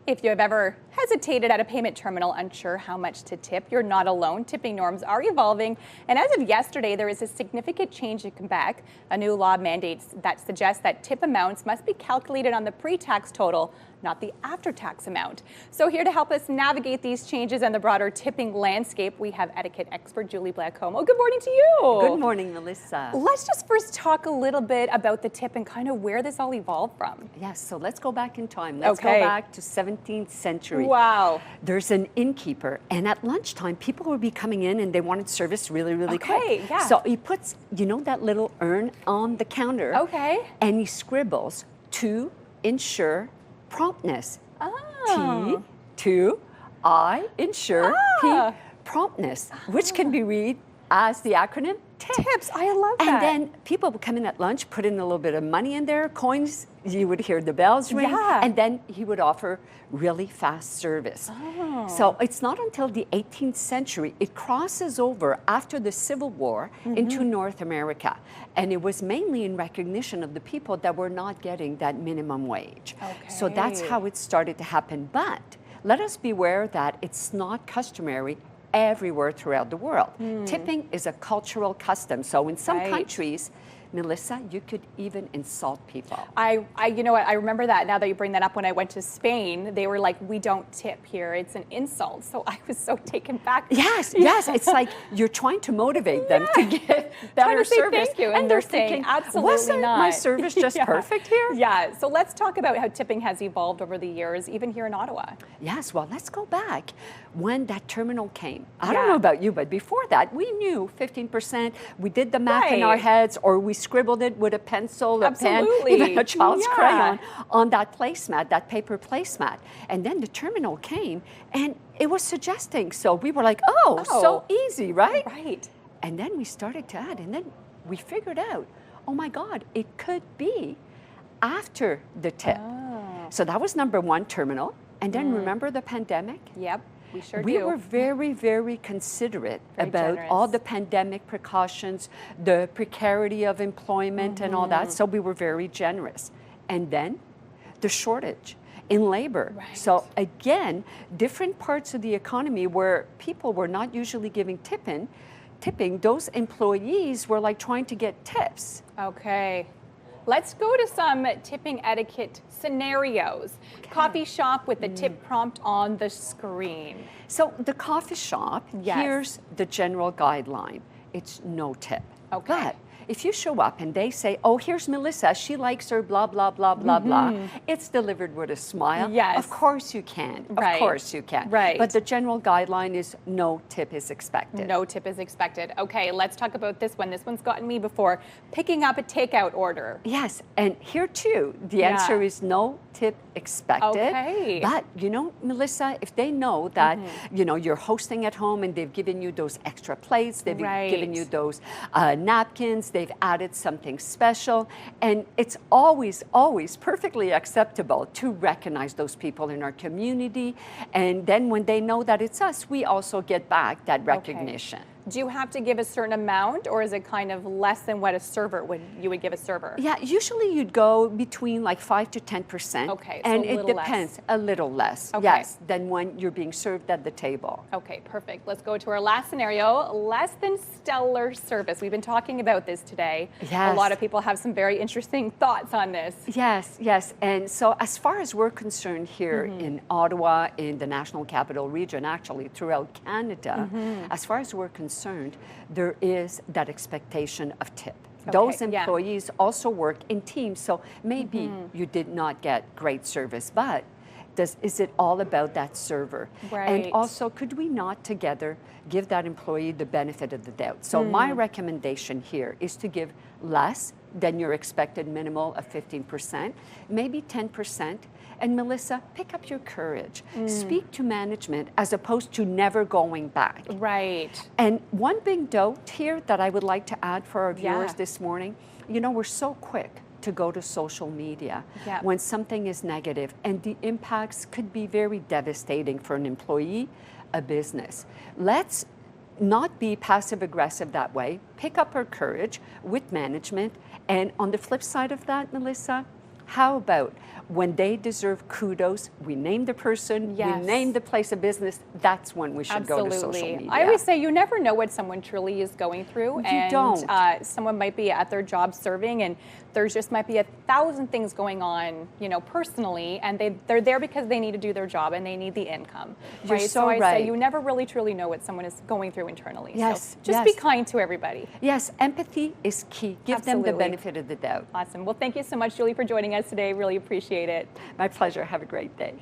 If you have ever hesitated at a payment terminal, unsure how much to tip, you're not alone. Tipping norms are evolving, and as of yesterday, there is a significant change in Quebec. A new law mandates that suggests that tip amounts must be calculated on the pre-tax total, not the after-tax amount. So here to help us navigate these changes and the broader tipping landscape, we have etiquette expert Blais Comeau. Good morning to you. Good morning, Melissa. Let's just first talk a little bit about the tip and kind of where this all evolved from. Yes, so let's go back in time. Let's go back to 17th century. Wow. There's an innkeeper, and at lunchtime, people would be coming in and they wanted service really quick. Yeah. So he puts, that little urn on the counter. Okay. And he scribbles to ensure promptness. Oh. T-2-I, ensure P, promptness, which can be read as the acronym TIPS. I love that. And then people would come in at lunch, put in a little bit of money in there, coins, you would hear the bells ring, and then he would offer really fast service. Oh. So it's not until the 18th century, it crosses over after the Civil War into North America. And it was mainly in recognition of the people that were not getting that minimum wage. Okay. So that's how it started to happen. But let us beware that it's not customary everywhere throughout the world. Tipping is a cultural custom. So in some countries, Melissa, you could even insult people. You know what, I remember that now that you bring that up. When I went to Spain, they were like, we don't tip here, it's an insult. So I was so taken back. Yes, it's like you're trying to motivate them to get better service. Thank you, and they're thinking, saying, absolutely wasn't not. my service just perfect here? Yeah, so let's talk about how tipping has evolved over the years, even here in Ottawa. Yes, well, let's go back when that terminal came. I don't know about you, but before that, we knew 15%. We did the math in our heads, or we scribbled it with a pencil, a pen, even a child's crayon on that placemat, that paper placemat. And then the terminal came, and it was suggesting. So we were like, so easy, right? Right. And then we started to add, and then we figured out, oh my God, it could be after the tip. So that was number one, terminal. And then remember the pandemic? Yep. We sure We were very considerate about all the pandemic precautions, the precarity of employment and all that. So we were very generous. And then the shortage in labor. Right. So again, different parts of the economy where people were not usually giving tipping, those employees were like trying to get tips. Okay. Let's go to some tipping etiquette scenarios. Coffee shop with the tip prompt on the screen. So the coffee shop, here's the general guideline. It's no tip. Okay. But if you show up and they say, oh, here's Melissa, she likes her, blah, blah, blah, blah, blah, it's delivered with a smile. Yes. Of course you can. Of course you can. Right. But the general guideline is no tip is expected. No tip is expected. Okay, let's talk about this one. This one's gotten me before. Picking up a takeout order. Yes, and here too, the answer is no tip expected. Okay. But, Melissa, if they know that, you're hosting at home and they've given you those extra plates, they've given you those napkins, they've added something special, and it's always perfectly acceptable to recognize those people in our community. And then when they know that it's us, we also get back that recognition. Do you have to give a certain amount, or is it kind of less than what you would give a server? Yeah, usually you'd go between like 5 to 10%. Okay, so and a it little depends, a little less, yes, than when you're being served at the table. Okay, perfect. Let's go to our last scenario, less than stellar service. We've been talking about this today. Yes. A lot of people have some very interesting thoughts on this. Yes. And so as far as we're concerned here in Ottawa, in the National Capital Region, actually throughout Canada, as far as we're concerned, there is that expectation of tip. Those employees also work in teams, so maybe you did not get great service, but is it all about that server? Right. And also, could we not together give that employee the benefit of the doubt? So my recommendation here is to give less than your expected minimal of 15%, maybe 10%. And Melissa, pick up your courage. Speak to management as opposed to never going back. Right. And one big note here that I would like to add for our viewers this morning, we're so quick to go to social media when something is negative, and the impacts could be very devastating for an employee, a business. Let's not be passive aggressive that way. Pick up our courage with management. And on the flip side of that, Melissa, How about when they deserve kudos, we name the person, we name the place of business, that's when we should go to social media. I always say you never know what someone truly is going through. You don't. Someone might be at their job serving, and there's just might be 1,000 things going on, you know, personally, and they're there because they need to do their job and they need the income. You're right? so I right. say you never really truly know what someone is going through internally. Yes. So just be kind to everybody. Yes, empathy is key. Give them the benefit of the doubt. Awesome. Well, thank you so much, Julie, for joining us today. Really appreciate it. My pleasure. Have a great day.